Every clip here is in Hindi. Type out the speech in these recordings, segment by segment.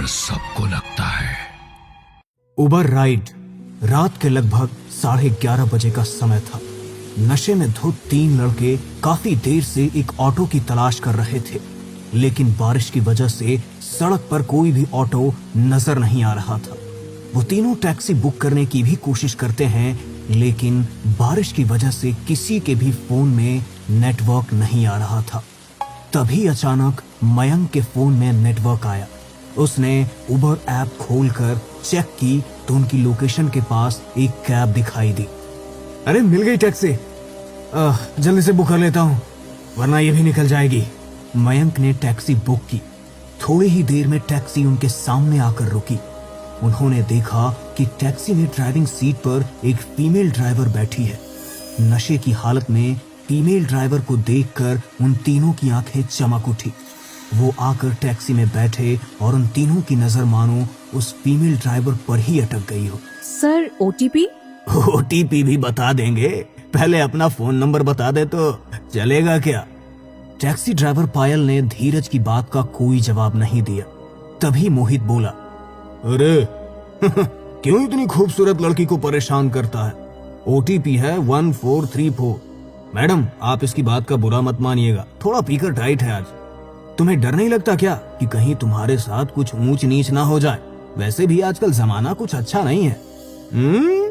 सबको लगता है। उबर राइड। रात के लगभग 11:30 बजे का समय था। नशे में धुत 3 लड़के काफी देर से एक ऑटो की तलाश कर रहे थे, लेकिन बारिश की वजह से सड़क पर कोई भी ऑटो नजर नहीं आ रहा था। वो तीनों टैक्सी बुक करने की भी कोशिश करते हैं, लेकिन बारिश की वजह से किसी के भी फोन में नेटवर्क नहीं आ रहा था। तभी अचानक मयंक के फोन में नेटवर्क आया। उसने उबर ऐप खोलकर चेक की तो उनकी लोकेशन के पास एक कैब दिखाई दी। अरे मिल गई टैक्सी, जल्दी से बुक कर लेता हूँ वरना ये भी निकल जाएगी। मयंक ने टैक्सी बुक की। थोड़ी ही देर में टैक्सी उनके सामने आकर रुकी। उन्होंने देखा कि टैक्सी में ड्राइविंग सीट पर एक फीमेल ड्राइवर बैठी है। नशे की हालत में फीमेल ड्राइवर को देखकर उन तीनों की आंखें चमक उठी। वो आकर टैक्सी में बैठे और उन तीनों की नजर मानो उस फीमेल ड्राइवर पर ही अटक गई हो। Sir OTP? ओटीपी भी बता देंगे, पहले अपना फोन नंबर बता दे तो चलेगा क्या? टैक्सी ड्राइवर पायल ने धीरज की बात का कोई जवाब नहीं दिया। तभी मोहित बोला, अरे क्यों इतनी खूबसूरत लड़की को परेशान करता है? ओटीपी है 1434। मैडम आप इसकी बात का बुरा मत मानिएगा, थोड़ा पीकर टाइट है आज। तुम्हें डर नहीं लगता क्या कि कहीं तुम्हारे साथ कुछ ऊंच नीच ना हो जाए? वैसे भी आजकल जमाना कुछ अच्छा नहीं है।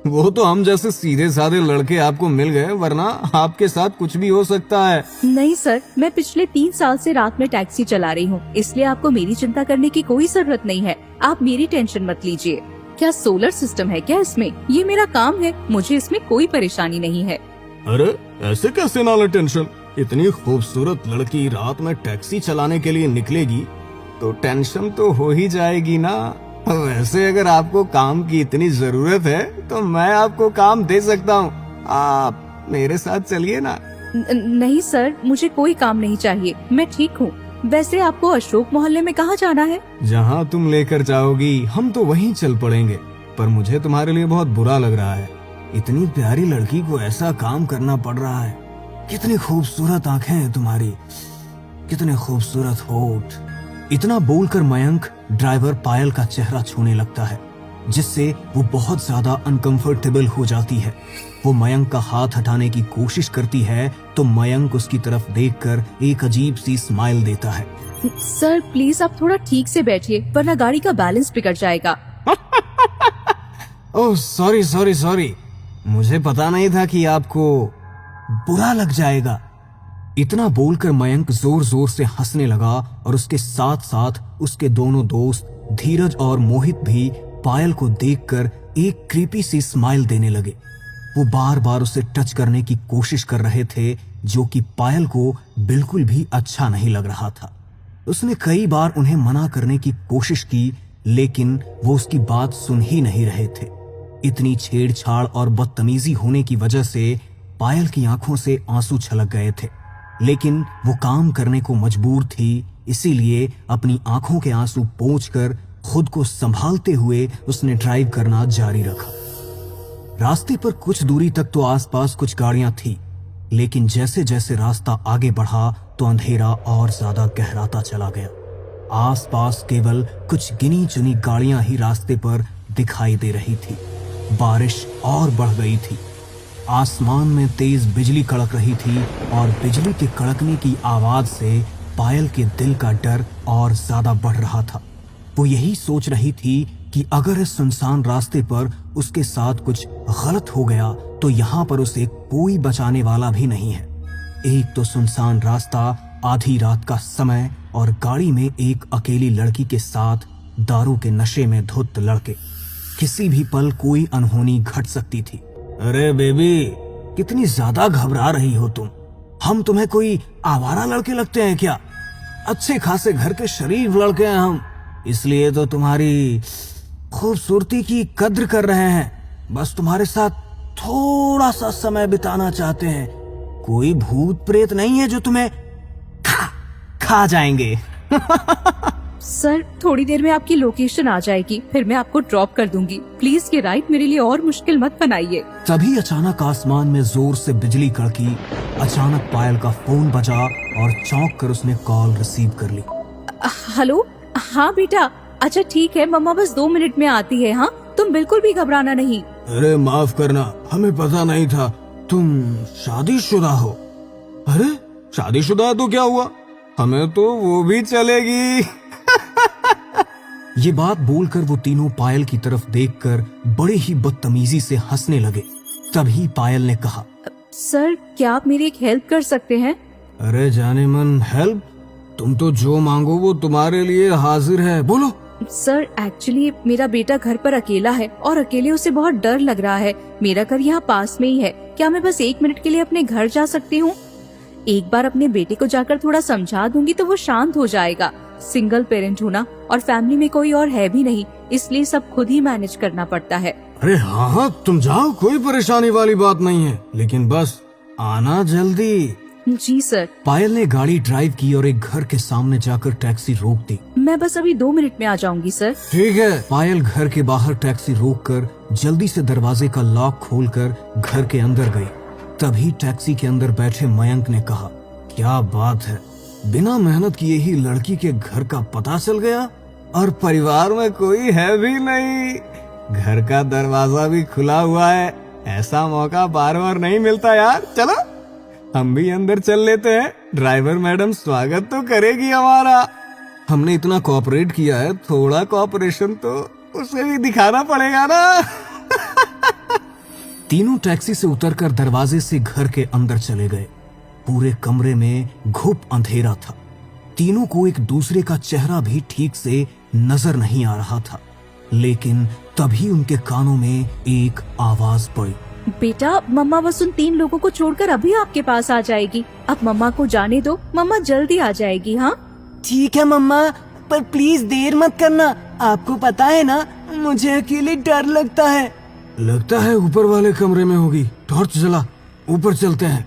वो तो हम जैसे सीधे साधे लड़के आपको मिल गए, वरना आपके साथ कुछ भी हो सकता है। नहीं सर, मैं पिछले 3 साल से रात में टैक्सी चला रही हूँ, इसलिए आपको मेरी चिंता करने की कोई जरूरत नहीं है। आप मेरी टेंशन मत लीजिए। क्या सोलर सिस्टम है क्या इसमें? ये मेरा काम है, मुझे इसमें कोई परेशानी नहीं है। अरे ऐसे कैसे ना ले टेंशन? इतनी खूबसूरत लड़की रात में टैक्सी चलाने के लिए निकलेगी तो टेंशन तो हो ही जाएगी ना। वैसे अगर आपको काम की इतनी जरूरत है तो मैं आपको काम दे सकता हूँ, आप मेरे साथ चलिए ना। नहीं सर, मुझे कोई काम नहीं चाहिए, मैं ठीक हूँ। वैसे आपको अशोक मोहल्ले में कहाँ जाना है? जहाँ तुम लेकर जाओगी हम तो वहीं चल पड़ेंगे, पर मुझे तुम्हारे लिए बहुत बुरा लग रहा है। इतनी प्यारी लड़की को ऐसा काम करना पड़ रहा है। कितनी खूबसूरत आंखें हैं तुम्हारी, कितने खूबसूरत होठ। इतना बोलकर मयंक ड्राइवर पायल का चेहरा छूने लगता है, जिससे वो बहुत ज्यादा अनकंफर्टेबल हो जाती है। वो मयंक का हाथ हटाने की कोशिश करती है तो मयंक उसकी तरफ देखकर एक अजीब सी स्माइल देता है। सर प्लीज आप थोड़ा ठीक से बैठिए, वरना गाड़ी का बैलेंस बिगड़ जाएगा। ओह सॉरी सॉरी सॉरी, मुझे पता नहीं था कि आपको बुरा लग जाएगा। इतना बोलकर मयंक जोर जोर से हंसने लगा और उसके साथ साथ उसके दोनों दोस्त धीरज और मोहित भी पायल को देखकर एक क्रीपी सी स्माइल देने लगे। वो बार बार उसे टच करने की कोशिश कर रहे थे, जो कि पायल को बिल्कुल भी अच्छा नहीं लग रहा था। उसने कई बार उन्हें मना करने की कोशिश की, लेकिन वो उसकी बात सुन ही नहीं रहे थे। इतनी छेड़छाड़ और बदतमीजी होने की वजह से पायल की आंखों से आंसू छलक गए थे, लेकिन वो काम करने को मजबूर थी। इसीलिए अपनी आंखों के आंसू पोंछकर खुद को संभालते हुए उसने ड्राइव करना जारी रखा। रास्ते पर कुछ दूरी तक तो आसपास कुछ गाड़ियां थी, लेकिन जैसे जैसे रास्ता आगे बढ़ा तो अंधेरा और ज्यादा गहराता चला गया। आसपास केवल कुछ गिनी चुनी गाड़ियां ही रास्ते पर दिखाई दे रही थी। बारिश और बढ़ गई थी। आसमान में तेज बिजली कड़क रही थी और बिजली के कड़कने की आवाज से पायल के दिल का डर और ज्यादा बढ़ रहा था। वो यही सोच रही थी कि अगर इस सुनसान रास्ते पर उसके साथ कुछ गलत हो गया तो यहाँ पर उसे कोई बचाने वाला भी नहीं है। एक तो सुनसान रास्ता, आधी रात का समय और गाड़ी में एक अकेली लड़की के साथ दारू के नशे में धुत लड़के। किसी भी पल कोई अनहोनी घट सकती थी। अरे बेबी, कितनी ज्यादा घबरा रही हो तुम? हम तुम्हें कोई आवारा लड़के लगते हैं क्या? अच्छे खासे घर के शरीफ लड़के हैं हम, इसलिए तो तुम्हारी खूबसूरती की कद्र कर रहे हैं। बस तुम्हारे साथ थोड़ा सा समय बिताना चाहते हैं। कोई भूत प्रेत नहीं है जो तुम्हें खा जाएंगे। सर थोड़ी देर में आपकी लोकेशन आ जाएगी, फिर मैं आपको ड्रॉप कर दूंगी। प्लीज ये राइड मेरे लिए और मुश्किल मत बनाइए। तभी अचानक आसमान में जोर से बिजली कड़की। अचानक पायल का फोन बजा और चौंक कर उसने कॉल रिसीव कर ली। हेलो, हाँ बेटा, अच्छा ठीक है, मम्मा बस 2 मिनट में आती है। हाँ, तुम बिल्कुल भी घबराना नहीं। अरे माफ करना, हमें पता नहीं था तुम शादीशुदा हो। अरे शादीशुदा है तो क्या हुआ, हमें तो वो भी चलेगी। ये बात बोलकर वो तीनों पायल की तरफ देखकर बड़े ही बदतमीजी से हंसने लगे। तभी पायल ने कहा, सर क्या आप मेरी एक हेल्प कर सकते हैं? अरे जाने मन हेल्प, तुम तो जो मांगो वो तुम्हारे लिए हाजिर है, बोलो। सर एक्चुअली मेरा बेटा घर पर अकेला है और अकेले उसे बहुत डर लग रहा है। मेरा घर यहाँ पास में ही है, क्या मैं बस 1 मिनट के लिए अपने घर जा सकती हूँ? एक बार अपने बेटे को जाकर थोड़ा समझा दूंगी तो वो शांत हो जाएगा। सिंगल पेरेंट हूँ ना, और फैमिली में कोई और है भी नहीं, इसलिए सब खुद ही मैनेज करना पड़ता है। अरे हाँ हाँ तुम जाओ, कोई परेशानी वाली बात नहीं है, लेकिन बस आना जल्दी। जी सर। पायल ने गाड़ी ड्राइव की और एक घर के सामने जाकर टैक्सी रोक दी। मैं बस अभी 2 मिनट में आ जाऊंगी सर। ठीक है। पायल घर के बाहर टैक्सी रोककर जल्दी से दरवाजे का लॉक खोलकर घर के अंदर गई। तभी टैक्सी के अंदर बैठे मयंक ने कहा, क्या बात है, बिना मेहनत किए ही लड़की के घर का पता चल गया और परिवार में कोई है भी नहीं, घर का दरवाजा भी खुला हुआ है। ऐसा मौका बार बार नहीं मिलता यार। चलो हम भी अंदर चल लेते हैं, ड्राइवर मैडम स्वागत तो करेगी हमारा। हमने इतना कोऑपरेट किया है, थोड़ा कोऑपरेशन तो उसे भी दिखाना पड़ेगा ना। तीनों टैक्सी से उतरकर दरवाजे से घर के अंदर चले गए। पूरे कमरे में घुप अंधेरा था। तीनों को एक दूसरे का चेहरा भी ठीक से नजर नहीं आ रहा था, लेकिन तभी उनके कानों में एक आवाज पड़ी, बेटा मम्मा बस उन 3 लोगों को छोड़कर अभी आपके पास आ जाएगी। अब मम्मा को जाने दो, मम्मा जल्दी आ जाएगी। हाँ ठीक है मम्मा, पर प्लीज देर मत करना। आपको पता है ना, मुझे अकेले डर लगता है। लगता है ऊपर वाले कमरे में होगी, टॉर्च जला, ऊपर चलते हैं।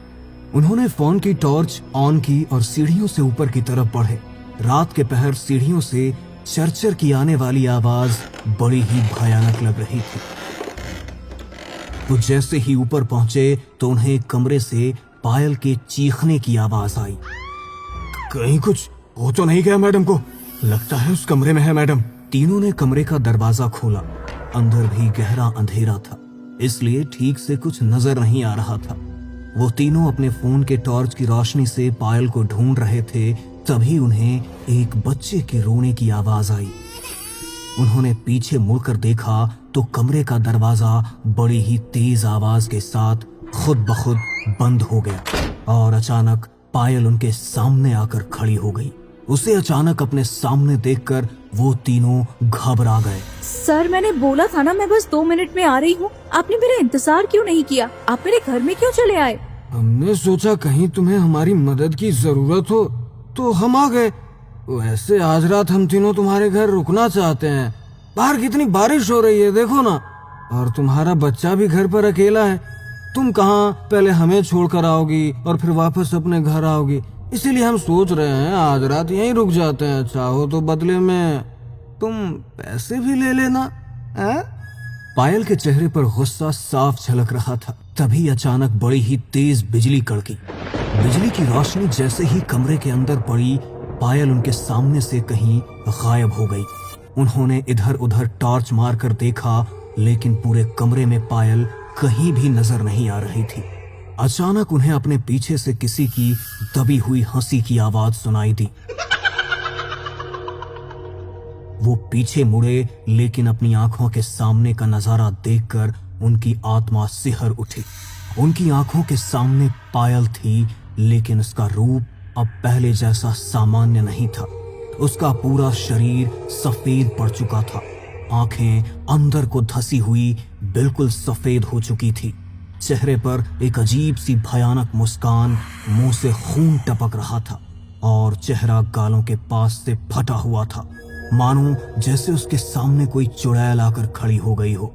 उन्होंने फोन की टॉर्च ऑन की और सीढ़ियों से ऊपर की तरफ बढ़े। रात के पहर सीढ़ियों से चरचर की आने वाली आवाज बड़ी ही भयानक लग रही थी। वो जैसे ही ऊपर पहुंचे तो उन्हें कमरे से पायल के चीखने की आवाज आई। कहीं कुछ हो तो नहीं गया मैडम को? लगता है उस कमरे में है मैडम। तीनों ने कमरे का दरवाजा खोला। अंदर भी गहरा अंधेरा था, इसलिए ठीक से कुछ नजर नहीं आ रहा था। वो तीनों अपने फोन के टॉर्च की रोशनी से पायल को ढूंढ रहे थे। तभी उन्हें एक बच्चे के रोने की आवाज आई। उन्होंने पीछे मुड़कर देखा तो कमरे का दरवाजा बड़ी ही तेज आवाज के साथ खुद ब खुद बंद हो गया और अचानक पायल उनके सामने आकर खड़ी हो गई। उसे अचानक अपने सामने देखकर वो तीनों घबरा गए। सर मैंने बोला था ना, मैं बस 2 मिनट में आ रही हूँ। आपने मेरा इंतजार क्यों नहीं किया? आप मेरे घर में क्यों चले आए? हमने सोचा कहीं तुम्हें हमारी मदद की जरूरत हो तो हम आ गए। वैसे आज रात हम तीनों तुम्हारे घर रुकना चाहते हैं। बाहर कितनी बारिश हो रही है देखो ना, और तुम्हारा बच्चा भी घर पर अकेला है। तुम कहाँ पहले हमें छोड़कर आओगी और फिर वापस अपने घर आओगी, इसीलिए हम सोच रहे हैं आज रात यहीं रुक जाते हैं। चाहो तो बदले में तुम पैसे भी ले लेना। पायल के चेहरे पर गुस्सा साफ झलक रहा था। तभी अचानक बड़ी ही तेज बिजली कड़की। बिजली की रोशनी जैसे ही कमरे के अंदर पड़ी, पायल उनके सामने से कहीं गायब हो गई। उन्होंने इधर उधर टॉर्च मारकर देखा, लेकिन पूरे कमरे में पायल कहीं भी नजर नहीं आ रही थी। अचानक उन्हें अपने पीछे से किसी की दबी हुई हंसी की आवाज सुनाई दी। वो पीछे मुड़े, लेकिन अपनी आंखों के सामने का नजारा देखकर उनकी आत्मा सिहर उठी। उनकी आंखों के सामने पायल थी, लेकिन उसका रूप अब पहले जैसा सामान्य नहीं था। उसका पूरा शरीर सफेद पड़ चुका था। आंखें अंदर को धसी हुई बिल्कुल सफेद हो चुकी थी। चेहरे पर एक अजीब सी भयानक मुस्कान, मुंह से खून टपक रहा था और चेहरा गालों के पास से फटा हुआ था, मानो जैसे उसके सामने कोई चुड़ैल आकर खड़ी हो गई हो।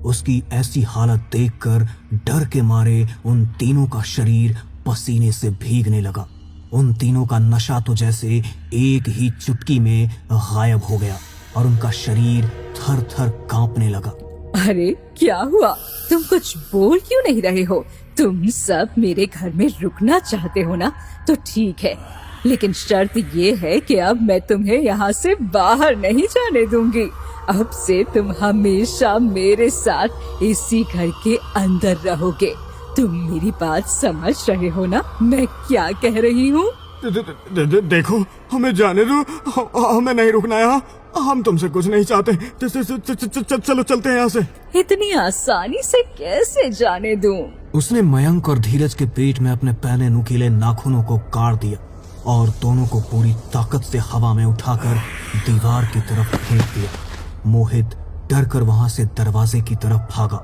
उसकी ऐसी हालत देखकर डर के मारे उन तीनों का शरीर पसीने से भीगने लगा। उन तीनों का नशा तो जैसे एक ही चुटकी में गायब हो गया और उनका शरीर थर थर कांपने लगा। अरे क्या हुआ? तुम कुछ बोल क्यों नहीं रहे हो? तुम सब मेरे घर में रुकना चाहते हो ना? तो ठीक है, लेकिन शर्त ये है कि अब मैं तुम्हें यहाँ से बाहर नहीं जाने दूंगी। अब से तुम हमेशा मेरे साथ इसी घर के अंदर रहोगे। तुम मेरी बात समझ रहे हो ना मैं क्या कह रही हूँ? देखो, हमें जाने दो, हमें नहीं रुकना यहाँ, हम तुमसे कुछ नहीं चाहते। चलो चलते हैं यहाँ से। इतनी आसानी से कैसे जाने दूं? उसने मयंक और धीरज के पेट में अपने पहने नुकीले नाखूनों को काट दिया और दोनों को पूरी ताकत से हवा में उठाकर दीवार की तरफ फेंक दिया। मोहित डर कर वहां से दरवाजे की तरफ भागा।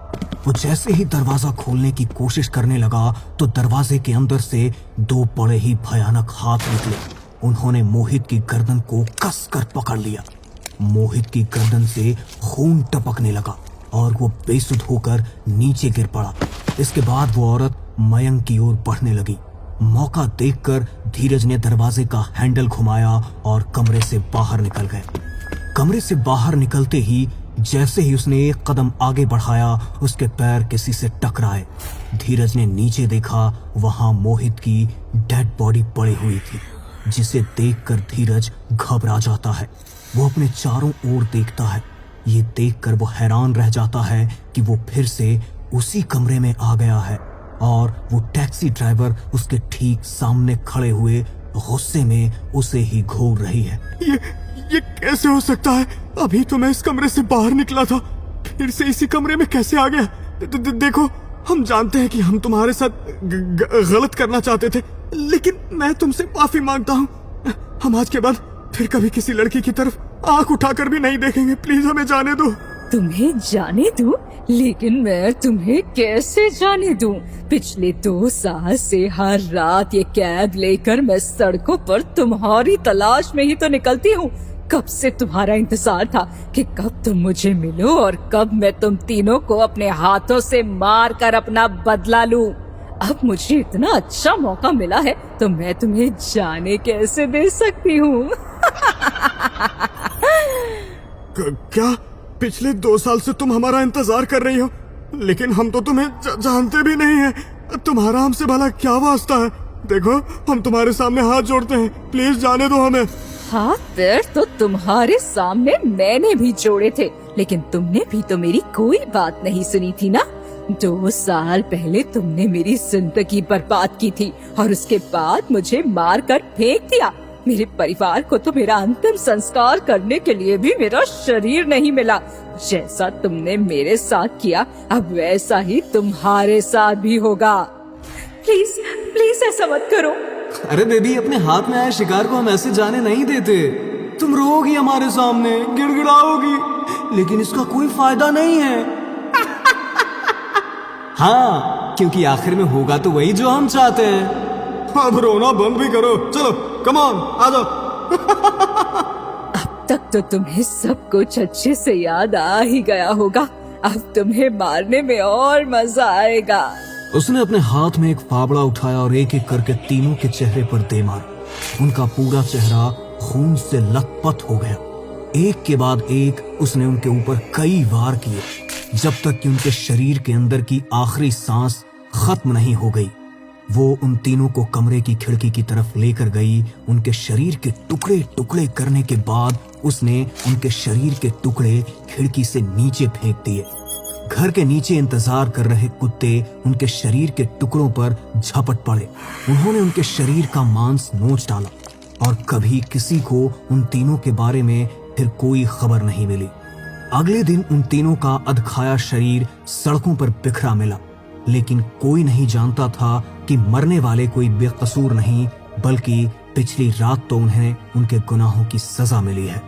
वो जैसे ही दरवाजा खोलने की कोशिश करने लगा तो दरवाजे के अंदर से दो बड़े ही भयानक हाथ निकले। उन्होंने मोहित की गर्दन को कस कर पकड़ लिया। मोहित की गर्दन से खून टपकने लगा और वो बेसुध होकर नीचे गिर पड़ा। इसके बाद वो औरत मयंक की ओर बढ़ने लगी। मौका देखकर धीरज ने दरवाजे का हैंडल घुमाया और कमरे से बाहर निकल गए। कमरे से बाहर निकलते ही जैसे ही उसने एक कदम आगे बढ़ाया उसके पैर किसी से टकराए। धीरज ने नीचे देखा, वहां मोहित की डेड बॉडी पड़ी हुई थी, जिसे देखकर धीरज घबरा जाता है। वो अपने चारों ओर देखता है। ये देखकर वो हैरान रह जाता है कि वो फिर से उसी कमरे में आ गया है और वो टैक्सी ड्राइवर उसके ठीक सामने खड़े हुए गुस्से में उसे ही घूर रही है। ये कैसे हो सकता है? अभी तो मैं इस कमरे से बाहर निकला था, फिर से इसी कमरे में कैसे आ गया? देखो, हम जानते हैं कि हम तुम्हारे साथ गलत करना चाहते थे, लेकिन मैं तुमसे माफी मांगता हूँ। हम आज के बाद फिर कभी किसी लड़की की तरफ आंख उठाकर भी नहीं देखेंगे। प्लीज हमें जाने दो। तुम्हें जाने दूं? लेकिन मैं तुम्हें कैसे जाने दूं? पिछले 2 साल से हर रात ये कैब लेकर मैं सड़कों पर तुम्हारी तलाश में ही तो निकलती हूँ। कब से तुम्हारा इंतजार था कि कब तुम मुझे मिलो और कब मैं तुम तीनों को अपने हाथों से मार कर अपना बदला लूं। अब मुझे इतना अच्छा मौका मिला है तो मैं तुम्हें जाने कैसे दे सकती हूँ? क्या पिछले 2 साल से तुम हमारा इंतजार कर रही हो, लेकिन हम तो तुम्हें जानते भी नहीं हैं। तुम्हारा हमसे भला क्या वास्ता है? देखो, हम तुम्हारे सामने हाथ जोड़ते हैं, प्लीज जाने दो हमें। हाथ पैर तो तुम्हारे सामने मैंने भी जोड़े थे, लेकिन तुमने भी तो मेरी कोई बात नहीं सुनी थी ना। 2 साल पहले तुमने मेरी जिंदगी बर्बाद की थी और उसके बाद मुझे मार कर फेंक दिया। मेरे परिवार को तो मेरा अंतिम संस्कार करने के लिए भी मेरा शरीर नहीं मिला। जैसा तुमने मेरे साथ किया, अब वैसा ही तुम्हारे साथ भी होगा। प्लीज प्लीज ऐसा मत करो। अरे बेबी, अपने हाथ में आए शिकार को हम ऐसे जाने नहीं देते। तुम रोगी हमारे सामने, गिड़गिड़ाओगी, लेकिन इसका कोई फायदा नहीं है। हाँ, क्योंकि आखिर में होगा तो वही जो हम चाहते हैं। अब रोना बंद भी करो, चलो कम ऑन, आ जाओ। अब तक तो तुम्हें सब कुछ अच्छे से याद आ ही गया होगा, अब तुम्हें मारने में और मजा आएगा। उसने अपने हाथ में एक फावड़ा उठाया और एक एक करके तीनों के चेहरे पर दे मारा। उनका पूरा चेहरा खून से लथपथ हो गया। एक के बाद एक उसने उनके ऊपर कई वार किए, जब तक कि उनके शरीर के अंदर की आखिरी सांस खत्म नहीं हो गई। वो उन तीनों को कमरे की खिड़की की तरफ लेकर गई। उनके शरीर के टुकड़े टुकड़े करने के बाद उसने उनके शरीर के टुकड़े खिड़की से नीचे फेंक दिए। घर के नीचे इंतजार कर रहे कुत्ते उनके शरीर के टुकड़ों पर झपट पड़े। उन्होंने उनके शरीर का मांस नोच डाला और कभी किसी को उन तीनों के बारे में फिर कोई खबर नहीं मिली। अगले दिन उन तीनों का अधखाया शरीर सड़कों पर बिखरा मिला, लेकिन कोई नहीं जानता था कि मरने वाले कोई बेकसूर नहीं, बल्कि पिछली रात तो उन्हें उनके गुनाहों की सजा मिली है।